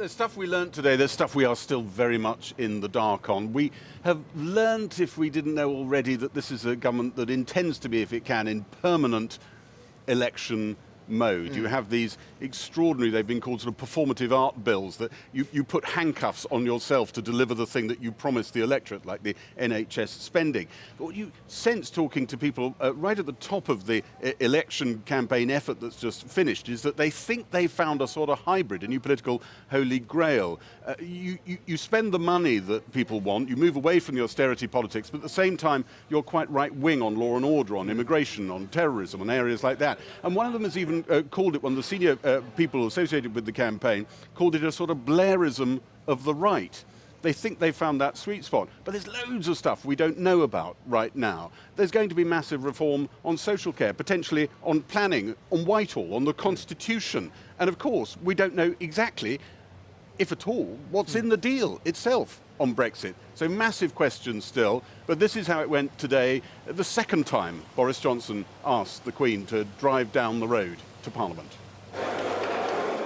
There's stuff we learnt today, there's stuff we are still very much in the dark on. We have learnt, if we didn't know already, that this is a government that intends to be, if it can, in permanent election mode. You have these extraordinary, they've been called sort of performative art bills, that you put handcuffs on yourself to deliver the thing that you promised the electorate, like the NHS spending. But what you sense talking to people right at the top of the election campaign effort that's just finished is that they think they found a sort of hybrid, a new political holy grail. You spend the money that people want, you move away from the austerity politics, but at the same time you're quite right-wing on law and order, on immigration, on terrorism, on areas like that. And one of them has even called it, one of the senior people associated with the campaign, called it a sort of Blairism of the right. They think they found that sweet spot. But there's loads of stuff we don't know about right now. There's going to be massive reform on social care, potentially on planning, on Whitehall, on the Constitution. And of course, we don't know exactly, if at all, what's in the deal itself on Brexit. So massive questions still, but this is how it went today, the second time Boris Johnson asked the Queen to drive down the road to Parliament.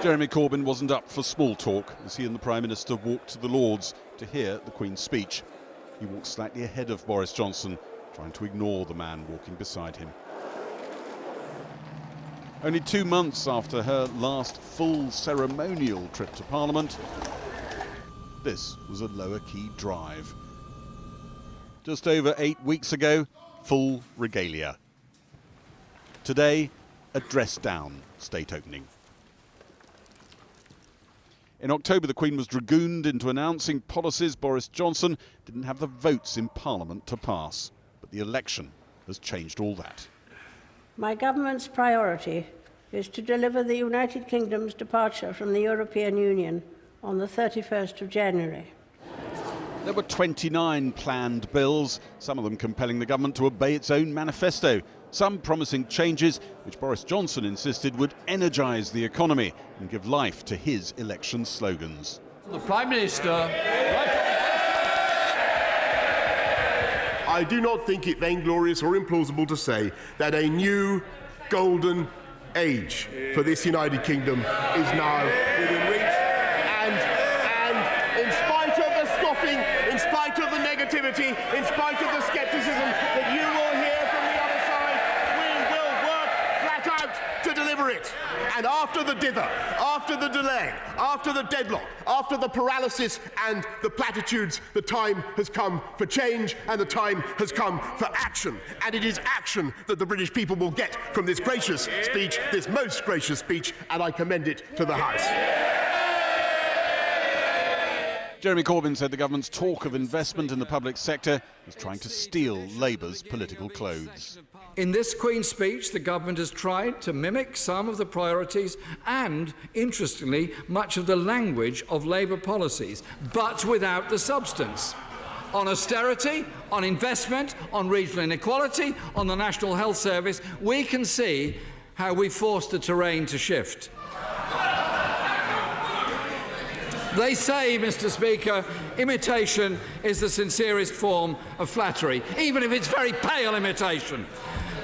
Jeremy Corbyn wasn't up for small talk as he and the Prime Minister walked to the Lords to hear the Queen's speech. He walked slightly ahead of Boris Johnson, trying to ignore the man walking beside him. Only 2 months after her last full ceremonial trip to Parliament, this was a lower-key drive. Just over 8 weeks ago, full regalia. Today, a dressed-down state opening. In October, the Queen was dragooned into announcing policies Boris Johnson didn't have the votes in Parliament to pass. But the election has changed all that. My government's priority is to deliver the United Kingdom's departure from the European Union on the 31st of January. There were 29 planned bills, some of them compelling the government to obey its own manifesto, some promising changes which Boris Johnson insisted would energise the economy and give life to his election slogans. The Prime Minister... I do not think it vainglorious or implausible to say that a new golden age for this United Kingdom is now within reach. And in spite of the scoffing, in spite of the negativity, in spite of the scepticism that you will hear from the other side, we will work flat out to deliver it. And after the dither, after the delay, after the deadlock, after the paralysis and the platitudes, the time has come for change and the time has come for action. And it is action that the British people will get from this gracious speech, this most gracious speech, and I commend it to the House. Jeremy Corbyn said the government's talk of investment in the public sector was trying to steal Labour's political clothes. In this Queen's speech, the government has tried to mimic some of the priorities and, interestingly, much of the language of Labour policies, but without the substance. On austerity, on investment, on regional inequality, on the National Health Service, we can see how we forced the terrain to shift. They say, Mr. Speaker, imitation is the sincerest form of flattery, even if it's very pale imitation.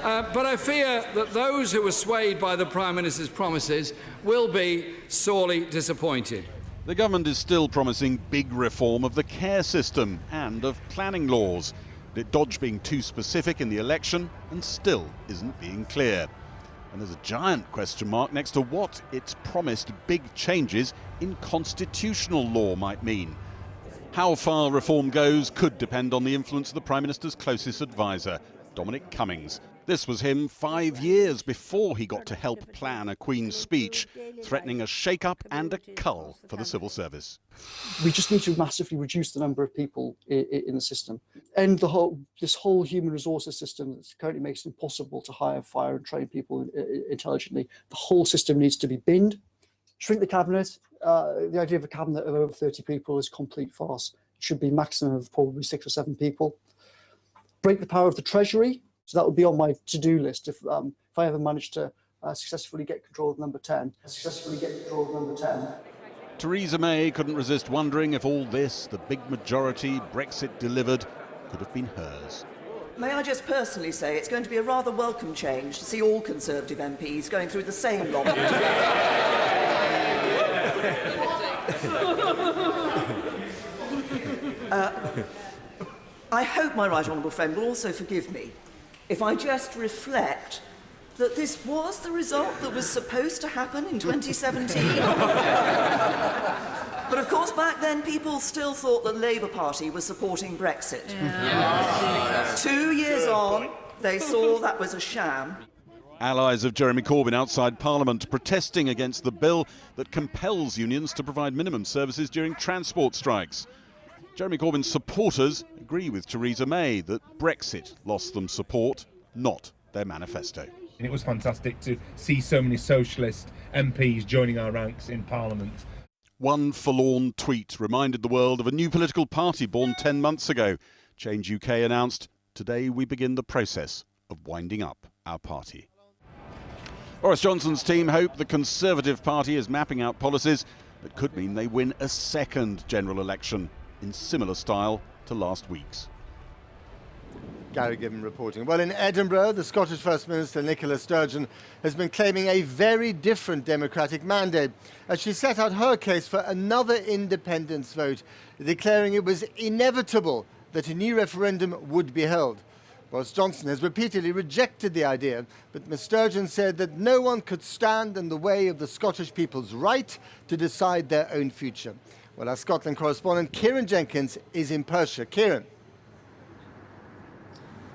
But I fear that those who were swayed by the Prime Minister's promises will be sorely disappointed. The government is still promising big reform of the care system and of planning laws. It dodged being too specific in the election and still isn't being clear. And there's a giant question mark next to what its promised big changes in constitutional law might mean. How far reform goes could depend on the influence of the Prime Minister's closest advisor, Dominic Cummings. This was him 5 years before he got to help plan a Queen's speech, threatening a shake-up and a cull for the civil service. We just need to massively reduce the number of people in the system. And this whole human resources system that currently makes it impossible to hire, fire and train people intelligently. The whole system needs to be binned. Shrink the cabinet. The idea of a cabinet of over 30 people is complete farce. It should be maximum of probably 6 or 7 people. Break the power of the Treasury. So that would be on my to-do list if I ever managed to successfully get control of number 10. Theresa May couldn't resist wondering if all this, the big majority Brexit delivered, could have been hers. May I just personally say it's going to be a rather welcome change to see all Conservative MPs going through the same long I hope my right honourable friend will also forgive me if I just reflect that this was the result that was supposed to happen in 2017. But of course, back then, people still thought the Labour Party was supporting Brexit. 2 years on, they saw that was a sham. Allies of Jeremy Corbyn outside Parliament protesting against the bill that compels unions to provide minimum services during transport strikes. Jeremy Corbyn's supporters agree with Theresa May that Brexit lost them support, not their manifesto. It was fantastic to see so many socialist MPs joining our ranks in Parliament. One forlorn tweet reminded the world of a new political party born 10 months ago. Change UK announced, "Today we begin the process of winding up our party." Boris Johnson's team hope the Conservative Party is mapping out policies that could mean they win a second general election in similar style to last week's. Gary Gibbon reporting. Well, in Edinburgh, the Scottish First Minister Nicola Sturgeon has been claiming a very different democratic mandate as she set out her case for another independence vote, declaring it was inevitable that a new referendum would be held. Boris Johnson has repeatedly rejected the idea, but Ms Sturgeon said that no one could stand in the way of the Scottish people's right to decide their own future. Well, our Scotland correspondent Kieran Jenkins is in Perthshire. Kieran.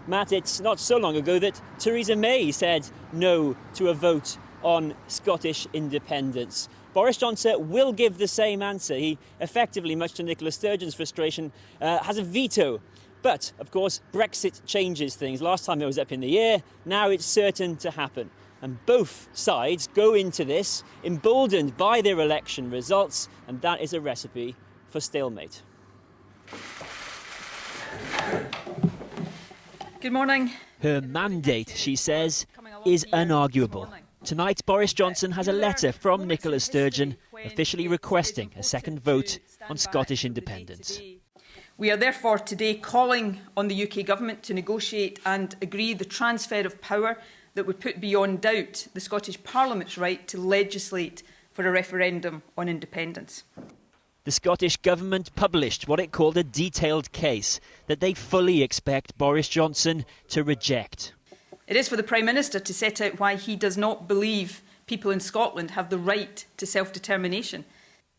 Matt, it's not so long ago that Theresa May said no to a vote on Scottish independence. Boris Johnson will give the same answer. He effectively, much to Nicola Sturgeon's frustration, has a veto. But, of course, Brexit changes things. Last time it was up in the air, now it's certain to happen. And both sides go into this emboldened by their election results, and that is a recipe for stalemate. Good morning. Her mandate, she says, is unarguable. Tonight, Boris Johnson has a letter from Nicola Sturgeon officially requesting a second vote on Scottish independence. We are therefore today calling on the UK Government to negotiate and agree the transfer of power that would put beyond doubt the Scottish Parliament's right to legislate for a referendum on independence. The Scottish Government published what it called a detailed case that they fully expect Boris Johnson to reject. It is for the Prime Minister to set out why he does not believe people in Scotland have the right to self-determination.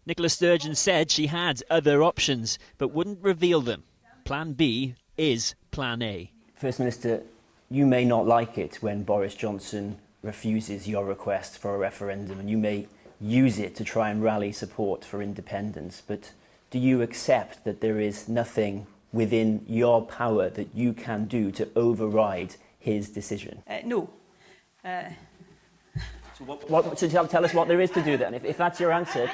Nicola Sturgeon said she had other options, but wouldn't reveal them. Plan B is Plan A. First Minister, you may not like it when Boris Johnson refuses your request for a referendum, and you may use it to try and rally support for independence, but do you accept that there is nothing within your power that you can do to override his decision? No. So tell us what there is to do then, if that's your answer.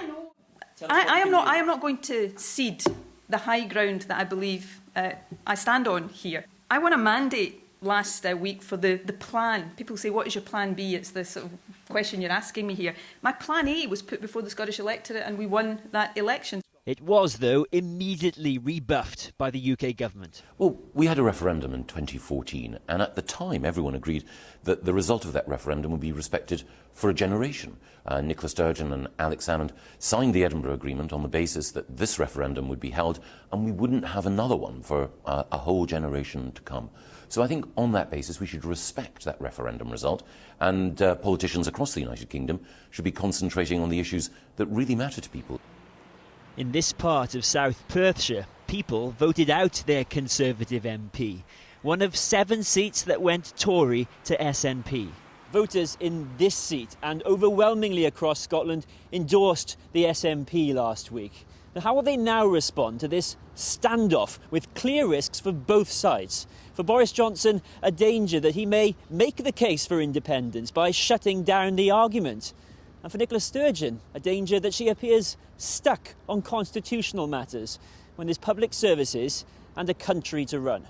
I am not going to cede the high ground that I believe I stand on here. I won a mandate last week for the plan. People say, what is your plan B? It's the sort of question you're asking me here. My plan A was put before the Scottish electorate and we won that election. It was, though, immediately rebuffed by the UK government. Well, we had a referendum in 2014, and at the time everyone agreed that the result of that referendum would be respected for a generation. Nicola Sturgeon and Alex Salmond signed the Edinburgh Agreement on the basis that this referendum would be held and we wouldn't have another one for a whole generation to come. So I think on that basis we should respect that referendum result, and politicians across the United Kingdom should be concentrating on the issues that really matter to people. In this part of South Perthshire, people voted out their Conservative MP, one of 7 seats that went Tory to SNP. Voters in this seat and overwhelmingly across Scotland endorsed the SNP last week. Now, how will they now respond to this standoff with clear risks for both sides? For Boris Johnson, a danger that he may make the case for independence by shutting down the argument. And for Nicola Sturgeon, a danger that she appears stuck on constitutional matters when there's public services and a country to run.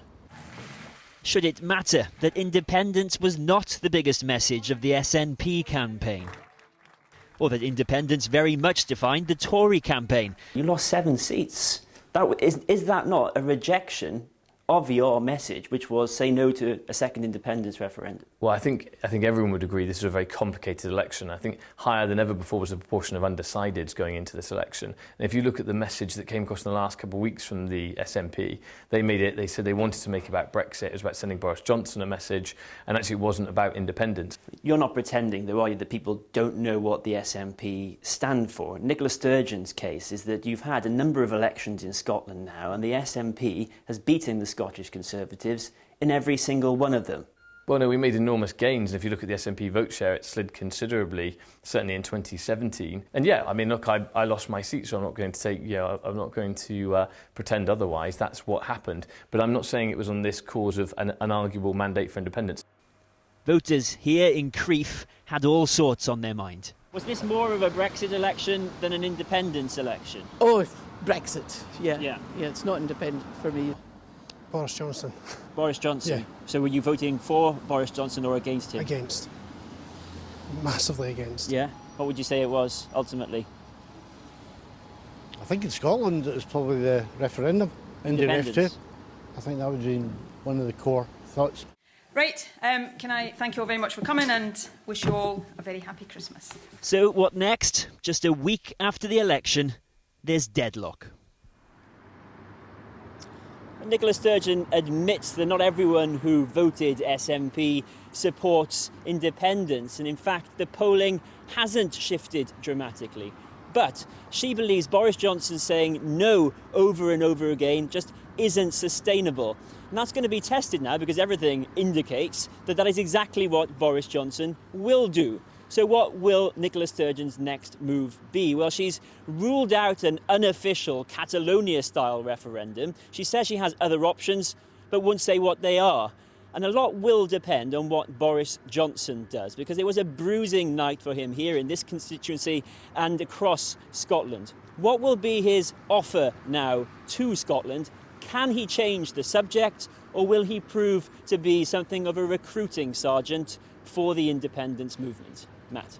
Should it matter that independence was not the biggest message of the SNP campaign? Or that independence very much defined the Tory campaign? You lost 7 seats. Is that not a rejection of your message, which was say no to a second independence referendum? Well, I think everyone would agree this is a very complicated election. I think higher than ever before was the proportion of undecideds going into this election. And if you look at the message that came across in the last couple of weeks from the SNP, they said they wanted to make it about Brexit. It was about sending Boris Johnson a message, and actually it wasn't about independence. You're not pretending, though, are you, that people don't know what the SNP stand for? Nicola Sturgeon's case is that you've had a number of elections in Scotland now, and the SNP has beaten the Scottish Conservatives in every single one of them. Well, no, we made enormous gains. If you look at the SNP vote share, it slid considerably, certainly in 2017. And yeah, I mean, look, I lost my seat, so I'm not going to say, I'm not going to pretend otherwise. That's what happened. But I'm not saying it was on this cause of an unarguable mandate for independence. Voters here in Crieff had all sorts on their mind. Was this more of a Brexit election than an independence election? Oh, Brexit, yeah, it's not independent for me. Boris Johnson. Boris Johnson? Yeah. So were you voting for Boris Johnson or against him? Against. Massively against. Yeah? What would you say it was, ultimately? I think in Scotland it was probably the referendum. Independence. I think that would be one of the core thoughts. Right, can I thank you all very much for coming and wish you all a very happy Christmas. So what next? Just a week after the election, there's deadlock. Nicola Sturgeon admits that not everyone who voted SNP supports independence, and in fact the polling hasn't shifted dramatically. But she believes Boris Johnson saying no over and over again just isn't sustainable. And that's going to be tested now, because everything indicates that that is exactly what Boris Johnson will do. So what will Nicola Sturgeon's next move be? Well, she's ruled out an unofficial Catalonia-style referendum. She says she has other options, but won't say what they are. And a lot will depend on what Boris Johnson does, because it was a bruising night for him here in this constituency and across Scotland. What will be his offer now to Scotland? Can he change the subject, or will he prove to be something of a recruiting sergeant for the independence movement? Matt.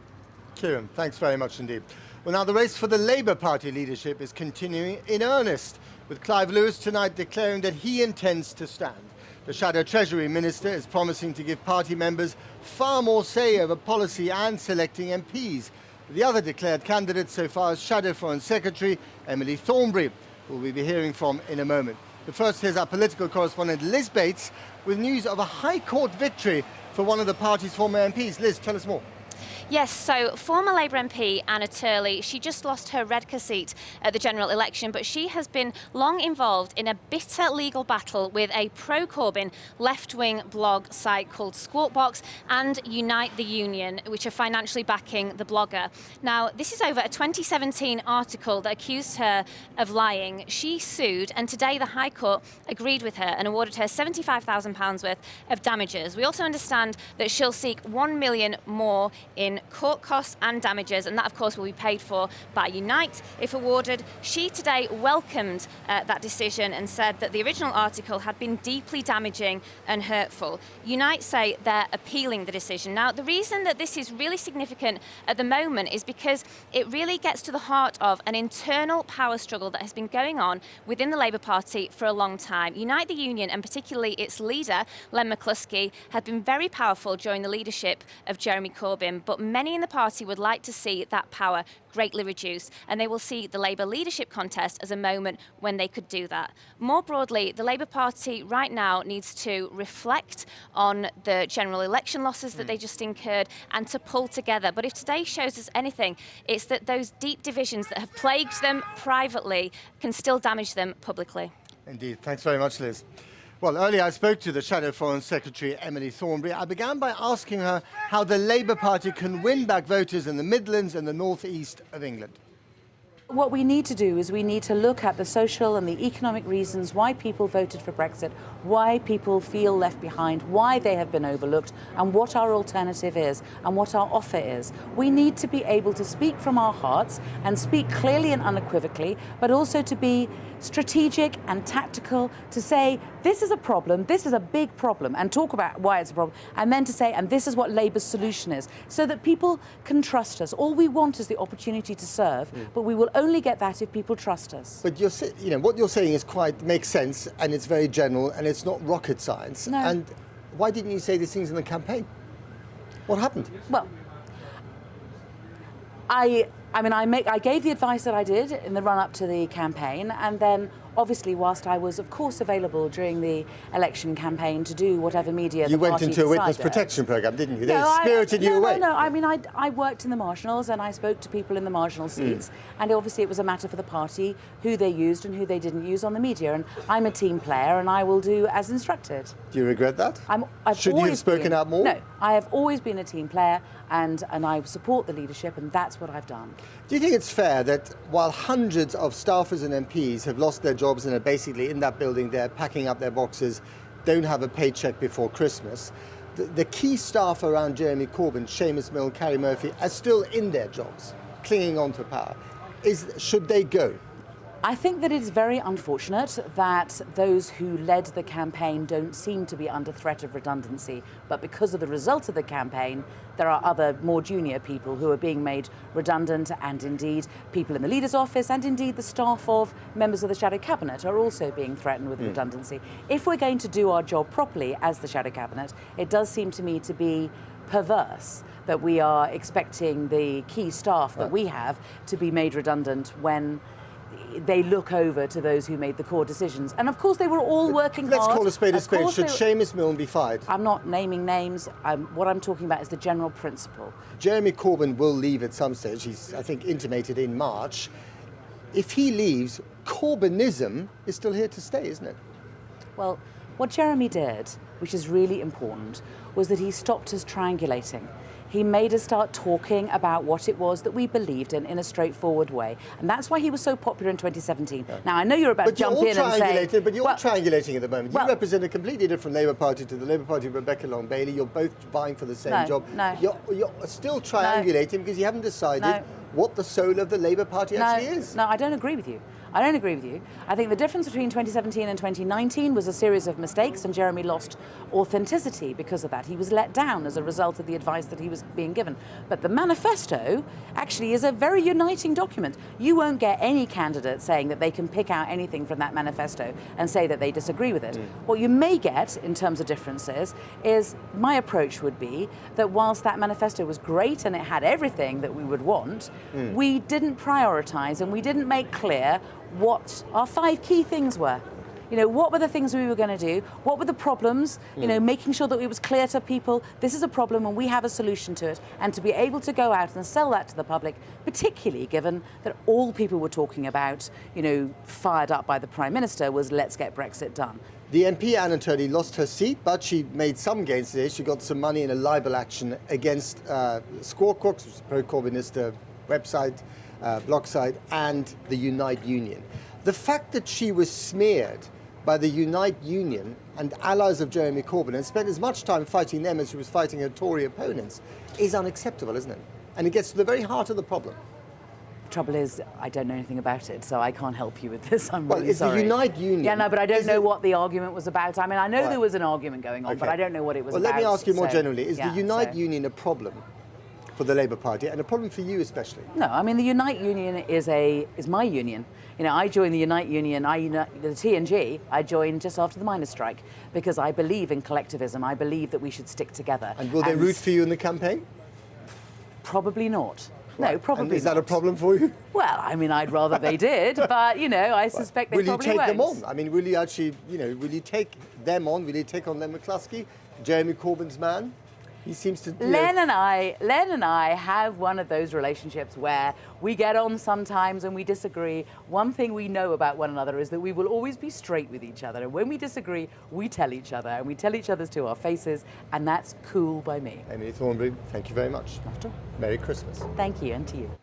Kieran, thanks very much indeed. Well, now the race for the Labour Party leadership is continuing in earnest, with Clive Lewis tonight declaring that he intends to stand. The Shadow Treasury Minister is promising to give party members far more say over policy and selecting MPs. The other declared candidate so far is Shadow Foreign Secretary Emily Thornberry, who we'll be hearing from in a moment. But first, here's our political correspondent Liz Bates with news of a High Court victory for one of the party's former MPs. Liz, tell us more. Yes, so former Labour MP Anna Turley, she just lost her Redcar seat at the general election, but she has been long involved in a bitter legal battle with a pro-Corbyn left-wing blog site called Squawkbox and Unite the Union, which are financially backing the blogger. Now, this is over a 2017 article that accused her of lying. She sued, and today the High Court agreed with her and awarded her £75,000 worth of damages. We also understand that she'll seek £1 million more in court costs and damages, and that of course will be paid for by Unite if awarded. She today welcomed that decision and said that the original article had been deeply damaging and hurtful. Unite say they're appealing the decision. Now, the reason that this is really significant at the moment is because it really gets to the heart of an internal power struggle that has been going on within the Labour Party for a long time. Unite the Union, and particularly its leader, Len McCluskey, had been very powerful during the leadership of Jeremy Corbyn, but many in the party would like to see that power greatly reduced, and they will see the Labour leadership contest as a moment when they could do that. More broadly, the Labour Party right now needs to reflect on the general election losses that they just incurred and to pull together. But if today shows us anything, it's that those deep divisions that have plagued them privately can still damage them publicly. Indeed. Thanks very much, Liz. Well, earlier I spoke to the Shadow Foreign Secretary, Emily Thornberry. I began by asking her how the Labour Party can win back voters in the Midlands and the North East of England. What we need to do is we need to look at the social and the economic reasons why people voted for Brexit, why people feel left behind, why they have been overlooked, and what our alternative is and what our offer is. We need to be able to speak from our hearts and speak clearly and unequivocally, but also to be strategic and tactical, to say this is a problem, this is a big problem, and talk about why it's a problem, and then to say, and this is what Labour's solution is, so that people can trust us. All we want is the opportunity to serve, but we will only get that if people trust us. But what you're saying is makes sense, and it's very general, and it's not rocket science. No. And why didn't you say these things in the campaign? What happened? Well, I gave the advice that I did in the run-up to the campaign, and then obviously whilst I was of course available during the election campaign to do whatever media you the went party into a witness decided. protection programme, didn't you? They No, spirited you away. No, I mean, I worked in the marginals and I spoke to people in the marginal seats, and obviously it was a matter for the party who they used and who they didn't use on the media, and I'm a team player and I will do as instructed. Do you regret that? I've Should you have spoken out more? No, I have always been a team player, and I support the leadership, and that's what I've done. Do you think it's fair that while hundreds of staffers and MPs have lost their jobs and are basically in that building there packing up their boxes, don't have a paycheck before Christmas, the key staff around Jeremy Corbyn, Seamus Milne, Carrie Murphy, are still in their jobs, clinging on to power? Should they go? I think that it's very unfortunate that those who led the campaign don't seem to be under threat of redundancy, but because of the result of the campaign, there are other more junior people who are being made redundant, and indeed people in the leader's office and indeed the staff of members of the shadow cabinet are also being threatened with redundancy. If we're going to do our job properly as the shadow cabinet, it does seem to me to be perverse that we are expecting the key staff that we have to be made redundant when they look over to those who made the core decisions. And of course they were all working hard. Let's call a spade a spade. Should Seamus Milne be fired? I'm not naming names. What I'm talking about is the general principle. Jeremy Corbyn will leave at some stage. He's, I think, intimated in March. If he leaves, Corbynism is still here to stay, isn't it? Well, what Jeremy did, which is really important, was that he stopped us triangulating. He made us start talking about what it was that we believed in a straightforward way. And that's why he was so popular in 2017. Yeah. Now, I know you're about to jump in and say... But you're triangulating at the moment. You represent a completely different Labour Party to the Labour Party of Rebecca Long-Bailey. You're both vying for the same job. No. You're still triangulating because you haven't decided what the soul of the Labour Party actually is. No, I don't agree with you. I don't agree with you. I think the difference between 2017 and 2019 was a series of mistakes, and Jeremy lost authenticity because of that. He was let down as a result of the advice that he was being given. But the manifesto actually is a very uniting document. You won't get any candidate saying that they can pick out anything from that manifesto and say that they disagree with it. What you may get in terms of differences is my approach would be that whilst that manifesto was great and it had everything that we would want, we didn't prioritise and we didn't make clear what our 5 key things were. You know, what were the things we were going to do? What were the problems? You know, making sure that it was clear to people, this is a problem and we have a solution to it, and to be able to go out and sell that to the public, particularly given that all people were talking about, you know, fired up by the Prime Minister, was let's get Brexit done. The MP, Anna Turley, lost her seat, but she made some gains today. She got some money in a libel action against Squawk-Cooks, which is a pro-Corbynist website, blog site, and the Unite Union. The fact that she was smeared by the Unite Union and allies of Jeremy Corbyn and spent as much time fighting them as she was fighting her Tory opponents is unacceptable, isn't it? And it gets to the very heart of the problem. The trouble is, I don't know anything about it, so I can't help you with this. I'm really it's sorry. the Unite Union. Yeah, no, but I don't know what the argument was about. I mean, I know there was an argument going on, but I don't know what it was about. Well, let me ask you more generally. Is the Unite Union a problem for the Labour Party, and a problem for you especially? No, I mean, the Unite Union is my union. You know, I joined the Unite Union, the TNG, I joined just after the miners' strike, because I believe in collectivism. I believe that we should stick together. And will they root for you in the campaign? Probably not. Right. No, probably not. And is that a problem for you? Well, I mean, I'd rather they did, but, you know, I suspect they probably won't. Will you take them on? I mean, will you actually, you know, will you take them on? Will you take on Len McCluskey, Jeremy Corbyn's man? He seems to... Len and I have one of those relationships where we get on sometimes and we disagree. One thing we know about one another is that we will always be straight with each other. And when we disagree, we tell each other, and we tell each other to our faces, and that's cool by me. Emily Thornberry, thank you very much. Merry Christmas. Thank you, and to you.